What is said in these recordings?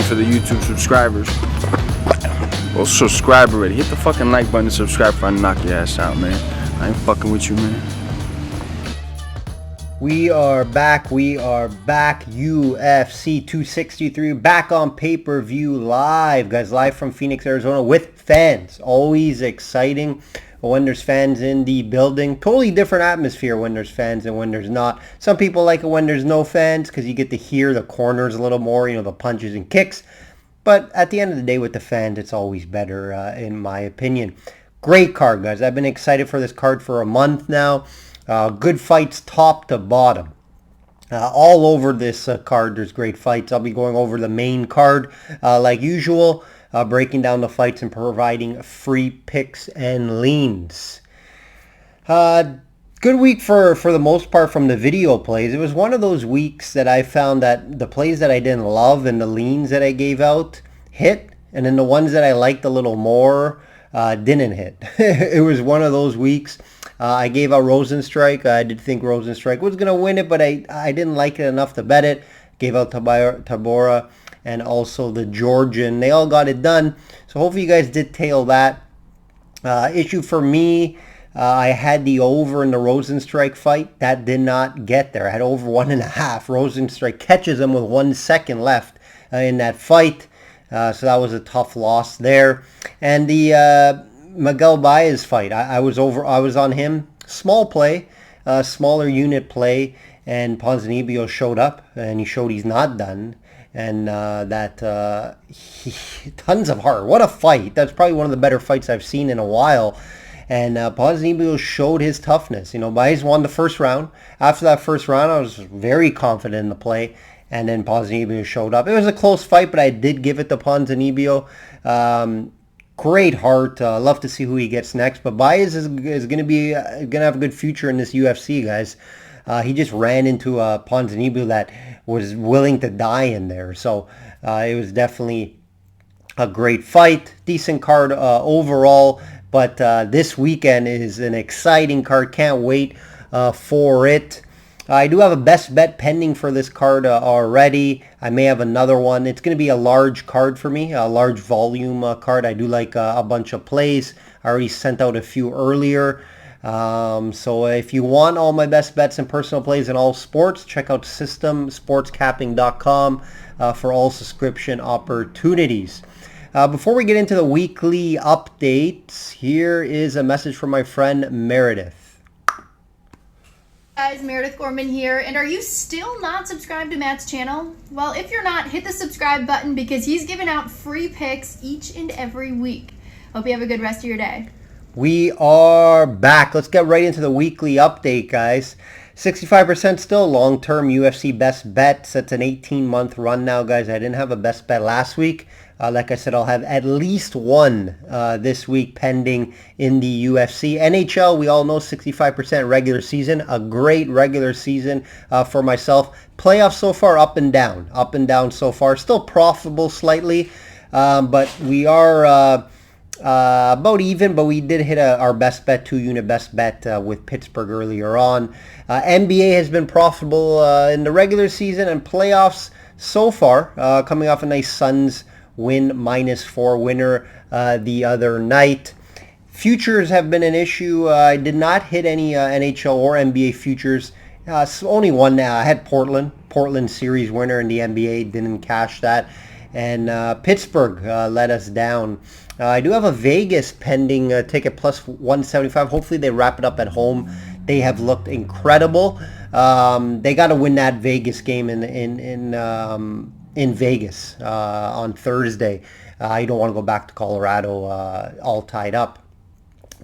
for the YouTube subscribers. Well, subscribe already. Hit the fucking like button and subscribe before I knock your ass out, man. I ain't fucking with you, man. We are back. UFC 263, back on pay-per-view live, guys. Live from Phoenix, Arizona with fans. Always exciting when there's fans in the building. Totally different atmosphere when there's fans and when there's not. Some people like it when there's no fans because you get to hear the corners a little more, the punches and kicks. But at the end of the day, with the fans, it's always better, in my opinion. Great card, guys. I've been excited for this card for a month now. Good fights top to bottom. All over this card, there's great fights. I'll be going over the main card like usual, breaking down the fights and providing free picks and leans. Good week for the most part from the video plays. It was one of those weeks that I found that the plays that I didn't love and the leans that I gave out hit, and then the ones that I liked a little more didn't hit. It was one of those weeks. I gave out Rosenstrike. I did think Rosenstrike was going to win it, but I didn't like it enough to bet it. Gave out Tabora and also the Georgian. They all got it done. So hopefully you guys did tail that. Issue for me, I had the over in the Rosenstrike fight. That did not get there. I had over 1.5. Rosenstrike catches him with 1 second left in that fight. So that was a tough loss there. And the Miguel Baez fight, I was on him. Small play, smaller unit play, and Ponzinibbio showed up, and he showed he's not done, and tons of heart. What a fight! That's probably one of the better fights I've seen in a while. And Ponzinibbio showed his toughness. Baez won the first round. After that first round, I was very confident in the play. And then Ponzinibbio showed up. It was a close fight, but I did give it to Ponzinibbio. Great heart. Love to see who he gets next. But Baez is going to have a good future in this UFC, guys. He just ran into a Ponzinibbio that was willing to die in there. So it was definitely a great fight. Decent card overall. But this weekend is an exciting card. Can't wait for it. I do have a best bet pending for this card already. I may have another one. It's going to be a large card for me, a large volume card. I do like a bunch of plays. I already sent out a few earlier. So if you want all my best bets and personal plays in all sports, check out systemsportscapping.com for all subscription opportunities. Before we get into the weekly updates, here is a message from my friend Meredith. Guys, Meredith Gorman here, and are you still not subscribed to Matt's channel? Well, if you're not, hit the subscribe button because he's giving out free picks each and every week. Hope you have a good rest of your day. We are back. Let's get right into the weekly update, guys. 65% still long-term UFC Best Bets. That's an 18-month run now, guys. I didn't have a best bet last week. Like I said, I'll have at least one this week pending in the UFC. NHL, we all know 65% regular season. A great regular season for myself. Playoffs so far up and down so far. Still profitable slightly, but we are about even, but we did hit our best bet, 2-unit best bet with Pittsburgh earlier on. NBA has been profitable in the regular season and playoffs so far, coming off a nice Suns win, -4 winner the other night. Futures have been an issue. I did not hit any NHL or NBA futures. So only one now. I had Portland series winner in the NBA, didn't cash that. And Pittsburgh let us down. I do have a Vegas pending ticket plus 175. Hopefully they wrap it up at home. They have looked incredible. They got to win that Vegas game in Vegas on Thursday. You don't want to go back to Colorado all tied up.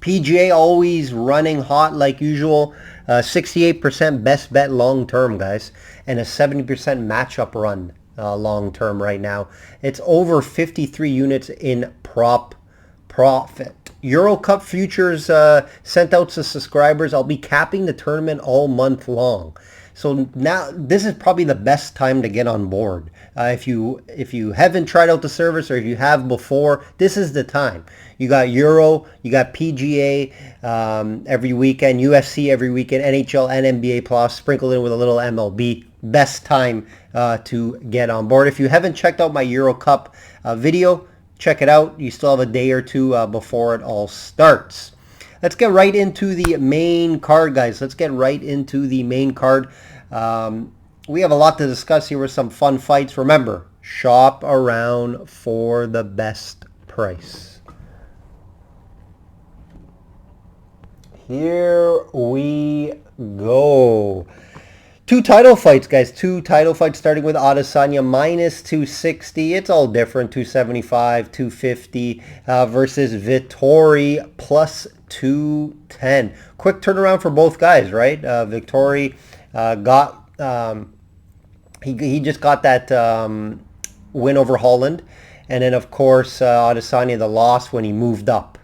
PGA always running hot like usual. 68% best bet long term, guys, and a 70% Match Up Run long term right now. It's over 53 units in prop profit. Euro Cup futures sent out to subscribers. I'll be capping the tournament all month long. So now this is probably the best time to get on board. If you haven't tried out the service, or if you have before, this is the time. You got Euro, you got PGA every weekend, UFC every weekend, NHL and NBA plus, sprinkled in with a little MLB. Best time to get on board. If you haven't checked out my Euro Cup video, check it out. You still have a day or two before it all starts. Let's get right into the main card, guys. Let's get right into the main card. We have a lot to discuss here with some fun fights. Remember, shop around for the best price. Here we go. Two title fights, guys. Two title fights starting with Adesanya minus 260. It's all different. 275, 250 versus Vettori plus 210. Quick turnaround for both guys, right? Vettori got he just got that win over Holland, and then of course Adesanya the loss when he moved up.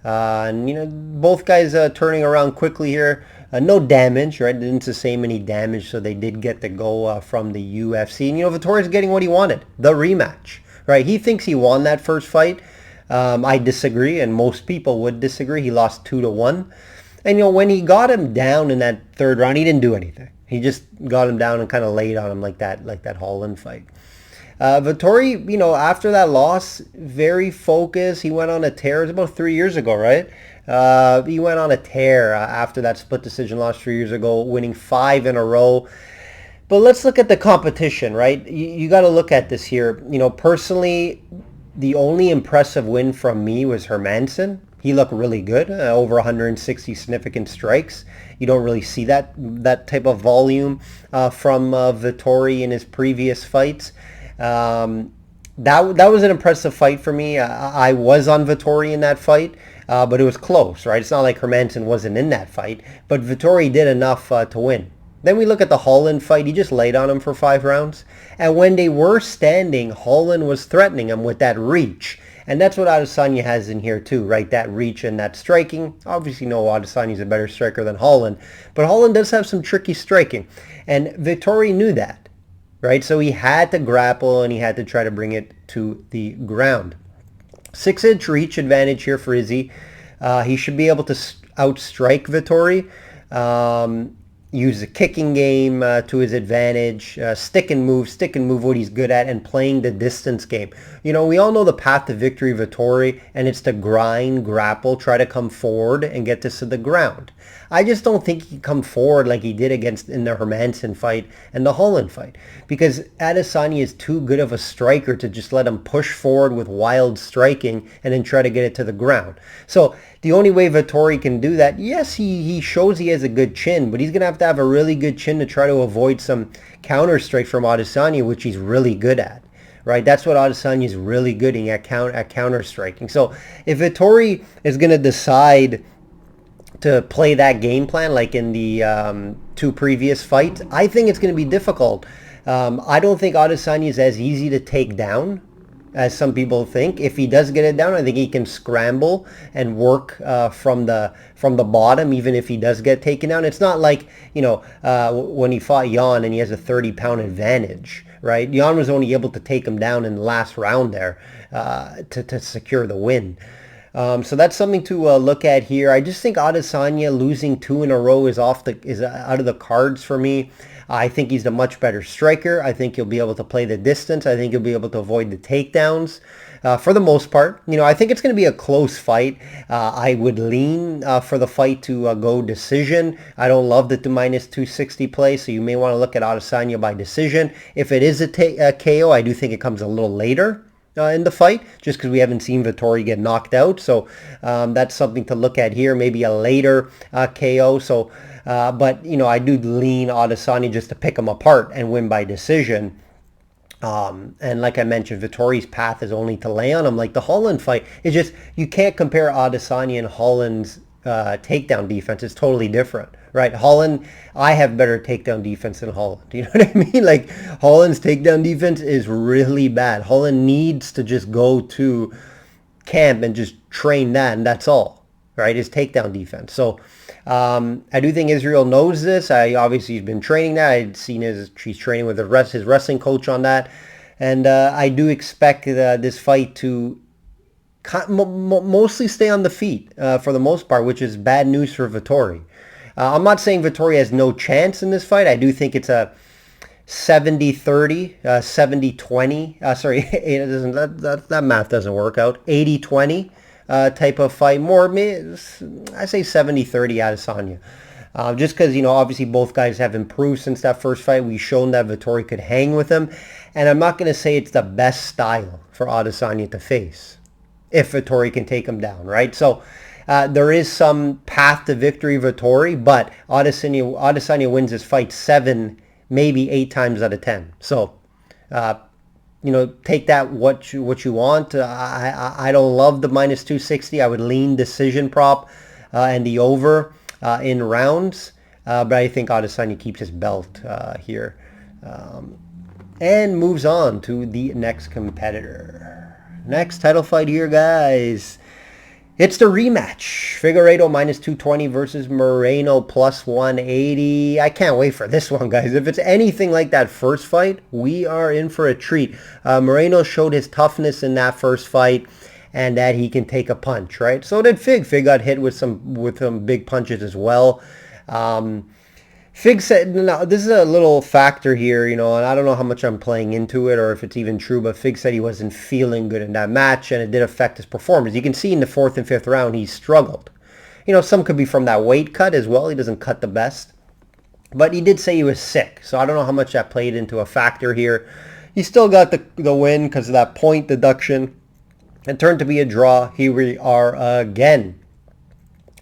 And you know, both guys turning around quickly here. No damage, right? Didn't sustain any damage, so they did get the go from the UFC. And you know, Vettori's getting what he wanted, the rematch, right? He thinks he won that first fight. I disagree, and most people would disagree. He lost 2-1. And you know, when he got him down in that third round, he didn't do anything. He just got him down and kind of laid on him like that Holland fight. Vettori, you know, after that loss, very focused. He went on a tear. It was about 3 years ago, right? He went on a tear after that split decision loss 3 years ago, winning 5 in a row. But let's look at the competition, right? You got to look at this here. You know, personally, the only impressive win from me was Hermansson. He looked really good, over 160 significant strikes. You don't really see that type of volume from Vettori in his previous fights. That was an impressive fight for me. I was on Vettori in that fight, but it was close, right? It's not like Hermansson wasn't in that fight, but Vettori did enough to win. Then we look at the Holland fight. He just laid on him for 5 rounds. And when they were standing, Holland was threatening him with that reach. And that's what Adesanya has in here too, right? That reach and that striking. Obviously, no, Adesanya's a better striker than Holland. But Holland does have some tricky striking. And Vettori knew that, right? So he had to grapple and he had to try to bring it to the ground. 6-inch reach advantage here for Izzy. He should be able to outstrike Vettori. Use the kicking game to his advantage, stick and move what he's good at, and playing the distance game. You know, we all know the path to victory, Vettori, and it's to grind, grapple, try to come forward and get this to the ground. I just don't think he can come forward like he did in the Hermansson fight and the Holland fight, because Adesanya is too good of a striker to just let him push forward with wild striking and then try to get it to the ground. So the only way Vettori can do that, yes, he shows he has a good chin, but he's going to have a really good chin to try to avoid some counter strike from Adesanya, which he's really good at. Right, that's what Adesanya is really good at counter striking. So if Vettori is going to decide to play that game plan like in the 2 previous fights, I think it's going to be difficult. I don't think Adesanya is as easy to take down as some people think. If he does get it down, I think he can scramble and work from the bottom, even if he does get taken down. It's not like, you know, when he fought Jan and he has a 30-pound advantage, right? Jan was only able to take him down in the last round there to secure the win. So that's something to look at here. I just think Adesanya losing 2 in a row is out of the cards for me. I think he's the much better striker. I think he'll be able to play the distance. I think he'll be able to avoid the takedowns for the most part. You know, I think it's going to be a close fight. I would lean for the fight to go decision. I don't love the minus 260 play, so you may want to look at Adesanya by decision. If it is a KO, I do think it comes a little later in the fight, just because we haven't seen Vettori get knocked out. So that's something to look at here, maybe a later KO. So, but, you know, I do lean Adesanya just to pick him apart and win by decision. And like I mentioned, Vettori's path is only to lay on him. Like the Holland fight, it's just, you can't compare Adesanya and Holland's takedown defense. It's totally different, right? Holland, I have better takedown defense than Holland. You know what I mean? Like Holland's takedown defense is really bad. Holland needs to just go to camp and just train that, and that's all, right? His takedown defense. So I do think Israel knows this. Obviously he's been training that. I'd seen he's training with his wrestling coach on that, and I do expect this fight to mostly stay on the feet for the most part, which is bad news for Vettori. I'm not saying Vettori has no chance in this fight. I do think it's a 70-30, 70-20. Sorry, it doesn't. That math doesn't work out. 80-20 type of fight. More, I say 70-30 Adesanya. Just because, obviously both guys have improved since that first fight. We've shown that Vettori could hang with him. And I'm not going to say it's the best style for Adesanya to face if Vettori can take him down, right? So there is some path to victory Vettori, but Adesanya wins this fight 7, maybe 8 times out of 10. So, take that what you want. I don't love the minus 260. I would lean decision prop and the over in rounds, but I think Adesanya keeps his belt here and moves on to the next competitor. Next title fight here, guys. It's the rematch. Figueiredo minus 220 versus Moreno plus 180. I can't wait for this one, guys. If it's anything like that first fight, we are in for a treat. Moreno showed his toughness in that first fight and that he can take a punch, right? So did Fig. Fig got hit with some big punches as well. Fig said, now this is a little factor here, and I don't know how much I'm playing into it or if it's even true, but Fig said he wasn't feeling good in that match and it did affect his performance. You can see in the 4th and 5th round, he struggled. Some could be from that weight cut as well. He doesn't cut the best. But he did say he was sick, so I don't know how much that played into a factor here. He still got the win because of that point deduction. It turned to be a draw. Here we are again.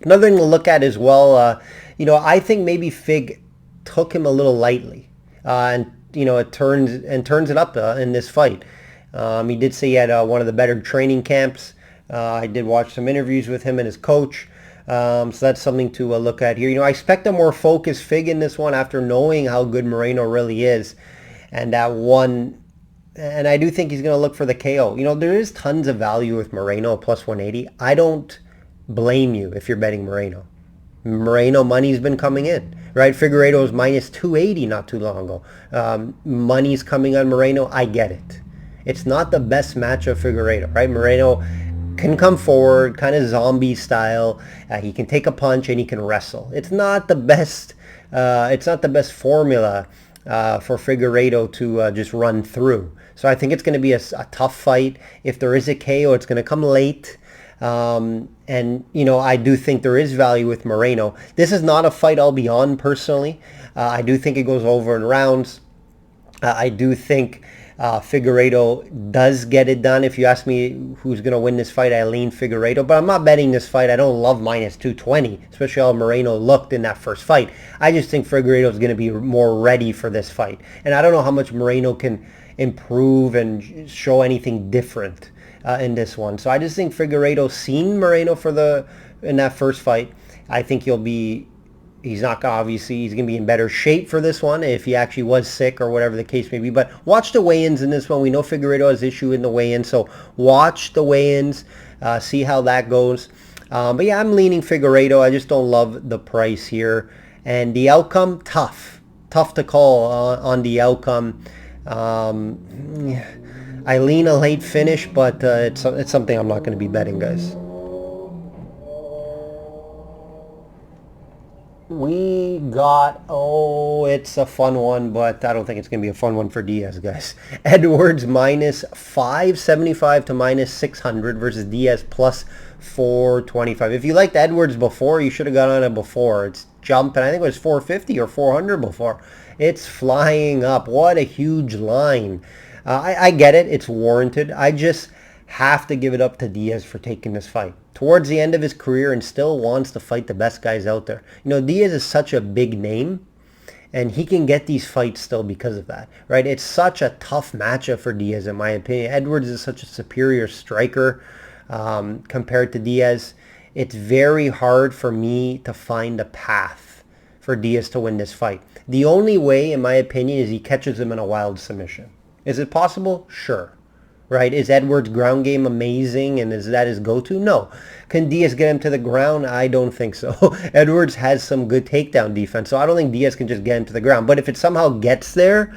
Another thing to look at as well, I think maybe Fig took him a little lightly, and it turns it up in this fight. He did say he had one of the better training camps. I did watch some interviews with him and his coach, so that's something to look at here. I expect a more focused Fig in this one after knowing how good Moreno really is, and that one. And I do think he's going to look for the KO. There is tons of value with Moreno plus 180. I don't blame you if you're betting Moreno. Moreno money's been coming in, right? Figueiredo was minus 280 not too long ago. Money's coming on Moreno. I get it. It's not the best match of Figueiredo, right? Moreno can come forward, kind of zombie style. He can take a punch and he can wrestle. It's not the best. It's not the best formula for Figueiredo to just run through. So I think it's going to be a tough fight. If there is a KO, it's going to come late. And, I do think there is value with Moreno. This is not a fight I'll be on personally. I do think it goes over in rounds. I do think Figueiredo does get it done. If you ask me who's going to win this fight, I lean Figueiredo. But I'm not betting this fight. I don't love minus 220, especially how Moreno looked in that first fight. I just think Figueiredo is going to be more ready for this fight. And I don't know how much Moreno can improve and show anything different in this one. So I just think Figueiredo seen Moreno in that first fight. I think he's going to be in better shape for this one if he actually was sick or whatever the case may be. But watch the weigh-ins in this one. We know Figueiredo has issue in the weigh-ins, so watch the weigh-ins, see how that goes. But yeah, I'm leaning Figueiredo. I just don't love the price here. And the outcome, tough to call on the outcome. I lean a late finish, but it's something I'm not going to be betting, guys. We got, it's a fun one, but I don't think it's going to be a fun one for Diaz, guys. Edwards minus 575 to minus 600 versus Diaz plus 425. If you liked Edwards before, you should have got on it before. It's jumping. I think it was 450 or 400 before. It's flying up. What a huge line. I get it. It's warranted. I just have to give it up to Diaz for taking this fight. Towards the end of his career and still wants to fight the best guys out there. Diaz is such a big name and he can get these fights still because of that, right? It's such a tough matchup for Diaz, in my opinion. Edwards is such a superior striker compared to Diaz. It's very hard for me to find a path for Diaz to win this fight. The only way, in my opinion, is he catches him in a wild submission. Is it possible? Sure. right? Is Edwards' ground game amazing, and is that his go-to? No. Can Diaz get him to the ground? I don't think so. Edwards has some good takedown defense, so I don't think Diaz can just get him to the ground. But if it somehow gets there,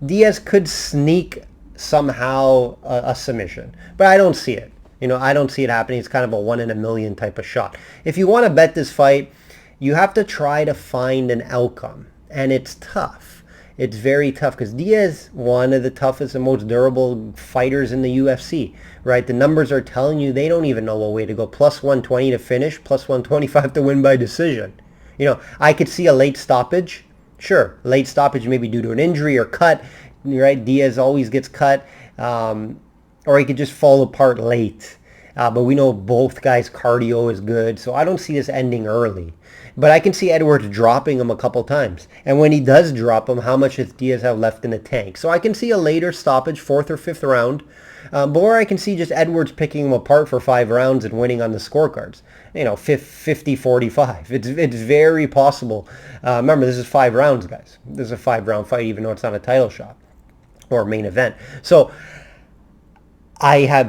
Diaz could sneak somehow a submission. But I don't see it. I don't see it happening. It's kind of a 1 in a million type of shot. If you want to bet this fight, you have to try to find an outcome. And it's tough. It's very tough because Diaz, one of the toughest and most durable fighters in the UFC, right? The numbers are telling you they don't even know what way to go. Plus 120 to finish, plus 125 to win by decision. I could see a late stoppage. Sure, late stoppage maybe due to an injury or cut, right? Diaz always gets cut. Or he could just fall apart late. But we know both guys' cardio is good, so I don't see this ending early. But I can see Edwards dropping him a couple times. And when he does drop him, how much does Diaz have left in the tank? So I can see a later stoppage, 4th or 5th round. Or I can see just Edwards picking him apart for 5 rounds and winning on the scorecards. 50-45. It's very possible. Remember, this is 5 rounds, guys. This is a 5-round fight, even though it's not a title shot or main event. So I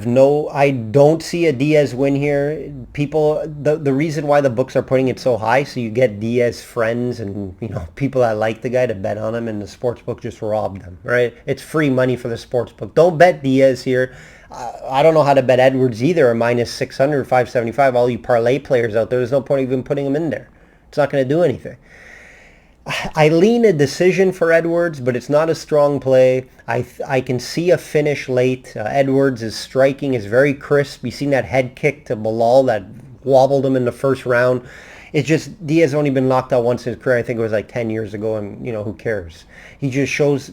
don't see a Diaz win here. People, the reason why the books are putting it so high, so you get Diaz friends and, people that like the guy to bet on him, and the sportsbook just robbed them, right? It's free money for the sportsbook. Don't bet Diaz here. I don't know how to bet Edwards either, a minus 600, 575. All you parlay players out there, there's no point even putting him in there. It's not going to do anything. I lean a decision for Edwards, but it's not a strong play. I can see a finish late. Edwards' striking is very crisp. You've seen that head kick to Bilal that wobbled him in the first round. It's just Diaz only been knocked out once in his career. I think it was like 10 years ago, and who cares? He just shows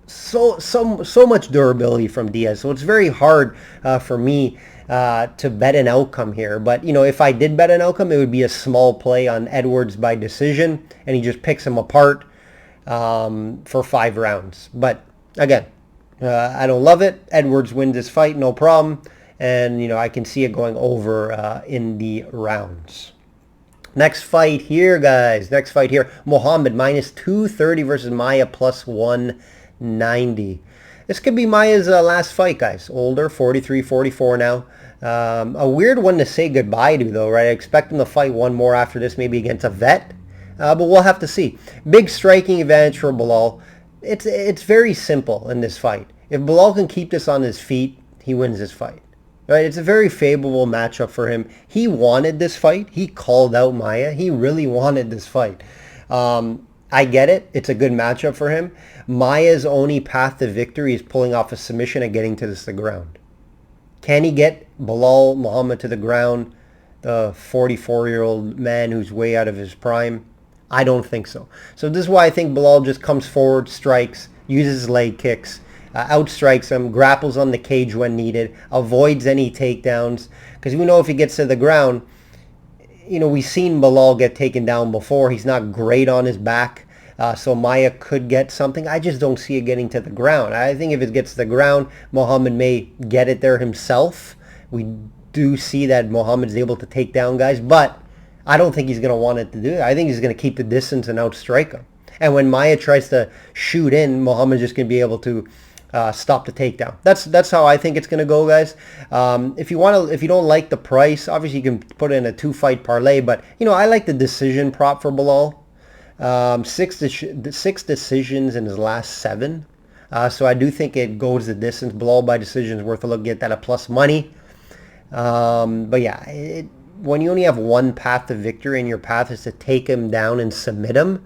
so much durability from Diaz. So it's very hard for me to bet an outcome here. But, if I did bet an outcome, it would be a small play on Edwards by decision, and he just picks him apart for 5 rounds. But, again, I don't love it. Edwards wins this fight, no problem. And, I can see it going over in the rounds. Next fight here, guys. Mohammed minus 230 versus Maia plus 190. This could be Maia's last fight, guys. Older, 43, 44 now. A weird one to say goodbye to, though, right? I expect him to fight one more after this, maybe against a vet. But we'll have to see. Big striking advantage for Bilal. It's very simple in this fight. If Bilal can keep this on his feet, he wins this fight. Right? It's a very favorable matchup for him. He wanted this fight. He called out Maia. He really wanted this fight. I get it. It's a good matchup for him. Maia's only path to victory is pulling off a submission and getting to the ground. Can he get Bilal Muhammad to the ground, the 44-year-old man who's way out of his prime? I don't think so. So this is why I think Bilal just comes forward, strikes, uses leg kicks, outstrikes him, grapples on the cage when needed, avoids any takedowns. Because we know if he gets to the ground, we've seen Bilal get taken down before. He's not great on his back. So Maia could get something. I just don't see it getting to the ground. I think if it gets to the ground, Mohammed may get it there himself. We do see that Mohammed's able to take down guys, but I don't think he's going to want it to do it. I think he's going to keep the distance and outstrike him. And when Maia tries to shoot in, Mohammed's just going to be able to stop the takedown. That's how I think it's going to go, guys. If you don't like the price, obviously you can put in a 2-fight parlay, but I like the decision prop for Bilal. 6 decisions in his last 7. So I do think it goes the distance. Bilal by decision is worth a look. Get that at plus money. But yeah, when you only have one path to victory and your path is to take him down and submit him,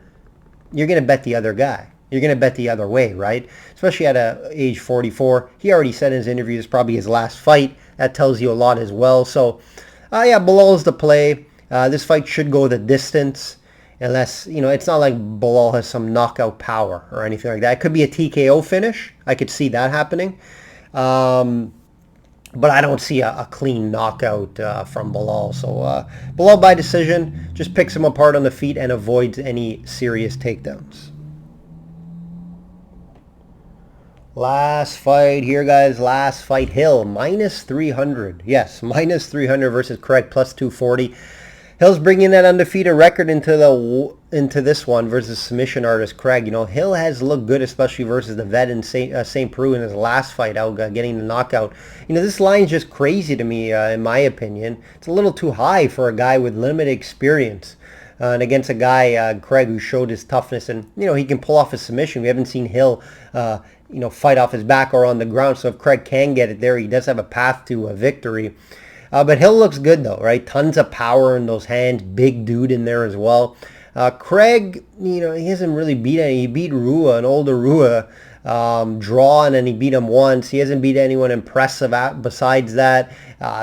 you're going to bet the other guy. You're going to bet the other way, right? Especially at age 44. He already said in his interview it's probably his last fight. That tells you a lot as well. So, yeah, Bilal is the play. This fight should go the distance. Unless, it's not like Bilal has some knockout power or anything like that. It could be a TKO finish. I could see that happening. But I don't see a clean knockout from Bilal. So Bilal by decision just picks him apart on the feet and avoids any serious takedowns. Last fight here, guys. Last fight. Hill, minus 300. Yes, minus 300 versus Craig, plus 240. Hill's bringing that undefeated record into this one versus submission artist Craig. Hill has looked good, especially versus the vet in St. Preux in his last fight out, getting the knockout. This line's just crazy to me, in my opinion. It's a little too high for a guy with limited experience. And against a guy, Craig, who showed his toughness and, he can pull off a submission. We haven't seen Hill, fight off his back or on the ground. So if Craig can get it there, he does have a path to a victory. But Hill looks good though, right? Tons of power in those hands. Big dude in there as well. Craig, he hasn't really beat any. He beat Rua, an older Rua, draw, and then he beat him once. He hasn't beat anyone impressive besides that.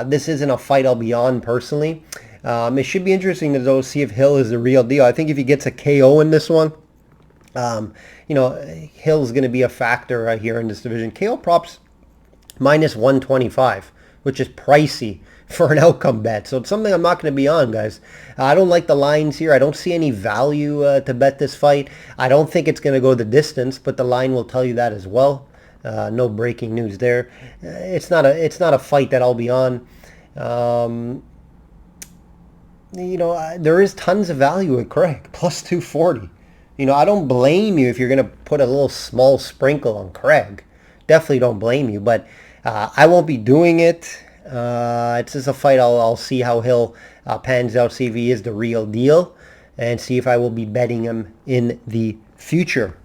This isn't a fight I'll be on personally. It should be interesting to see if Hill is the real deal. I think if he gets a KO in this one, Hill's going to be a factor here in this division. KO props minus 125, which is pricey for an outcome bet. So it's something I'm not going to be on, guys. I don't like the lines here. I don't see any value to bet this fight. I don't think it's going to go the distance, but the line will tell you that as well. No breaking news there. It's not a fight that I'll be on. There is tons of value at Craig, plus 240. I don't blame you if you're going to put a little small sprinkle on Craig. Definitely don't blame you, but I won't be doing it. It's just a fight I'll see how Hill pans out, see if he is the real deal, and see if I will be betting him in the future.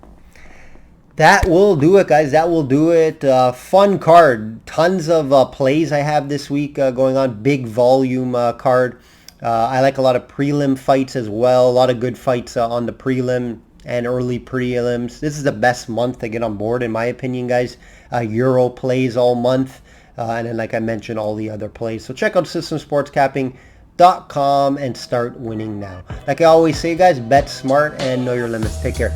That will do it, guys. That will do it. Fun card. Tons of plays I have this week going on. Big volume card. I like a lot of prelim fights as well. A lot of good fights on the prelim and early prelims. This is the best month to get on board, in my opinion, guys. Euro plays all month. And then, like I mentioned, all the other plays. So check out systemsportscapping.com and start winning now. Like I always say, guys, bet smart and know your limits. Take care.